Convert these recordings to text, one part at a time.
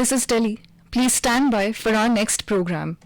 This is Delhi. Please stand by for our next program.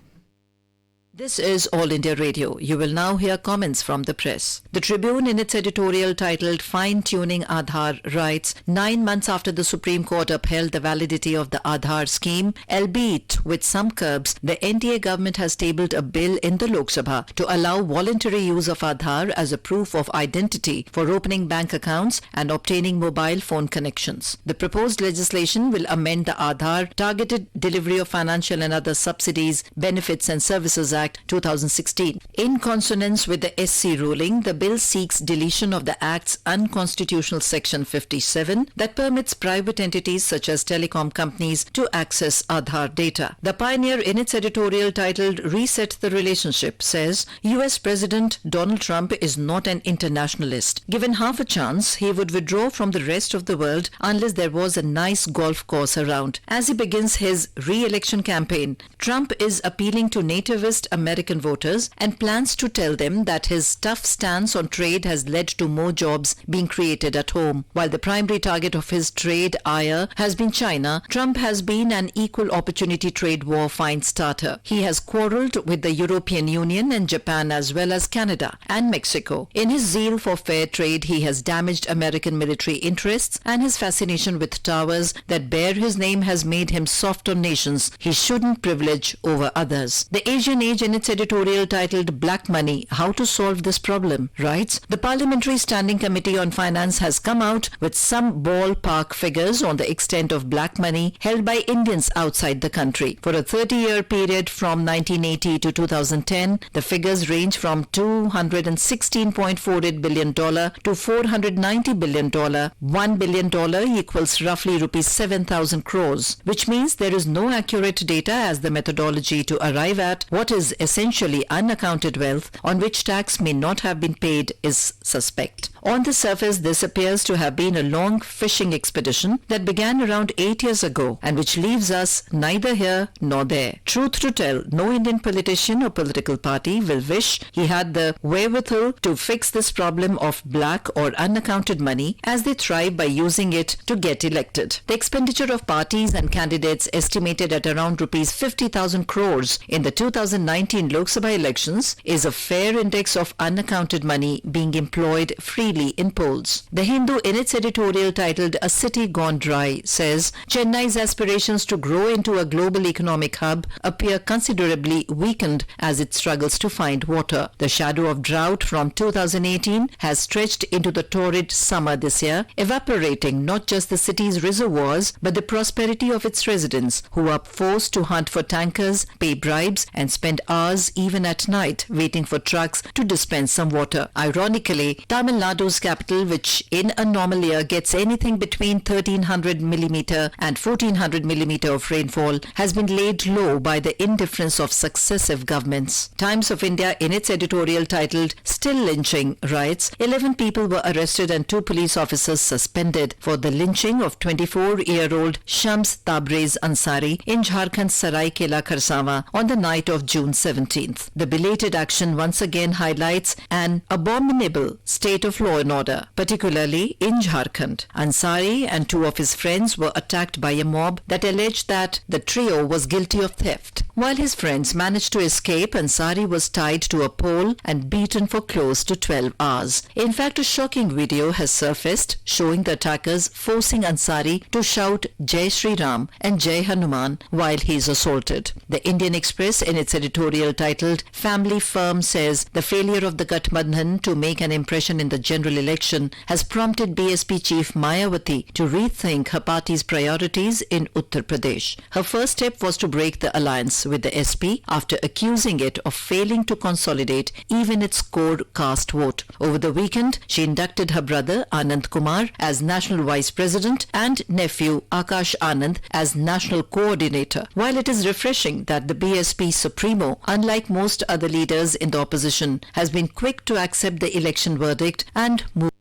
This is All India Radio. You will now hear comments from the press. The Tribune, in its editorial titled Fine-Tuning Aadhaar, writes, 9 months after the Supreme Court upheld the validity of the Aadhaar scheme, albeit with some curbs, the NDA government has tabled a bill in the Lok Sabha to allow voluntary use of Aadhaar as a proof of identity for opening bank accounts and obtaining mobile phone connections. The proposed legislation will amend the Aadhaar Targeted Delivery of Financial and Other Subsidies, Benefits and Services Act 2016. In consonance with the SC ruling, the bill seeks deletion of the Act's unconstitutional Section 57 that permits private entities such as telecom companies to access Aadhaar data. The Pioneer, in its editorial titled Reset the Relationship, says US President Donald Trump is not an internationalist. Given half a chance, he would withdraw from the rest of the world unless there was a nice golf course around. As he begins his re-election campaign, Trump is appealing to nativist American voters and plans to tell them that his tough stance on trade has led to more jobs being created at home. While the primary target of his trade ire has been China, Trump has been an equal opportunity trade war fine starter. He has quarreled with the European Union and Japan as well as Canada and Mexico. In his zeal for fair trade, he has damaged American military interests, and his fascination with towers that bear his name has made him soft on nations he shouldn't privilege over others. The Asian Age, in its editorial titled Black Money, How to Solve This Problem, writes, the Parliamentary Standing Committee on Finance has come out with some ballpark figures on the extent of black money held by Indians outside the country. For a 30-year period from 1980 to 2010, the figures range from $216.48 billion to $490 billion. $1 billion equals roughly rupees 7,000 crores, which means there is no accurate data as the methodology to arrive at what is essentially unaccounted wealth on which tax may not have been paid is suspect. On the surface, this appears to have been a long fishing expedition that began around 8 years ago and which leaves us neither here nor there. Truth to tell, no Indian politician or political party will wish he had the wherewithal to fix this problem of black or unaccounted money as they thrive by using it to get elected. The expenditure of parties and candidates estimated at around rupees 50,000 crores in the 2019 Lok Sabha elections is a fair index of unaccounted money being employed freely in polls. The Hindu, in its editorial titled A City Gone Dry, says Chennai's aspirations to grow into a global economic hub appear considerably weakened as it struggles to find water. The shadow of drought from 2018 has stretched into the torrid summer this year, evaporating not just the city's reservoirs but the prosperity of its residents, who are forced to hunt for tankers, pay bribes and spend hours even at night waiting for trucks to dispense some water. Ironically, Tamil Nadu's capital, which in a normal year gets anything between 1300 mm and 1400 mm of rainfall, has been laid low by the indifference of successive governments. Times of India, in its editorial titled Still Lynching, writes, 11 people were arrested and 2 police officers suspended for the lynching of 24-year-old Shams Tabriz Ansari in Jharkhand's Saraikela Kharsawa on the night of June 17th. The belated action once again highlights an abominable state of law and order, particularly in Jharkhand. Ansari and 2 of his friends were attacked by a mob that alleged that the trio was guilty of theft. While his friends managed to escape, Ansari was tied to a pole and beaten for close to 12 hours. In fact, a shocking video has surfaced showing the attackers forcing Ansari to shout Jai Shri Ram and Jai Hanuman while he is assaulted. The Indian Express, in its editorial titled Family Firm, says the failure of the Gathbandhan to make an impression in the general election has prompted BSP chief Mayawati to rethink her party's priorities in Uttar Pradesh. Her first step was to break the alliance with the SP after accusing it of failing to consolidate even its core caste vote. Over the weekend, she inducted her brother Anand Kumar as National Vice President and nephew Akash Anand as National Coordinator. While it is refreshing that the BSP Supremo, unlike most other leaders in the opposition, has been quick to accept the election verdict and move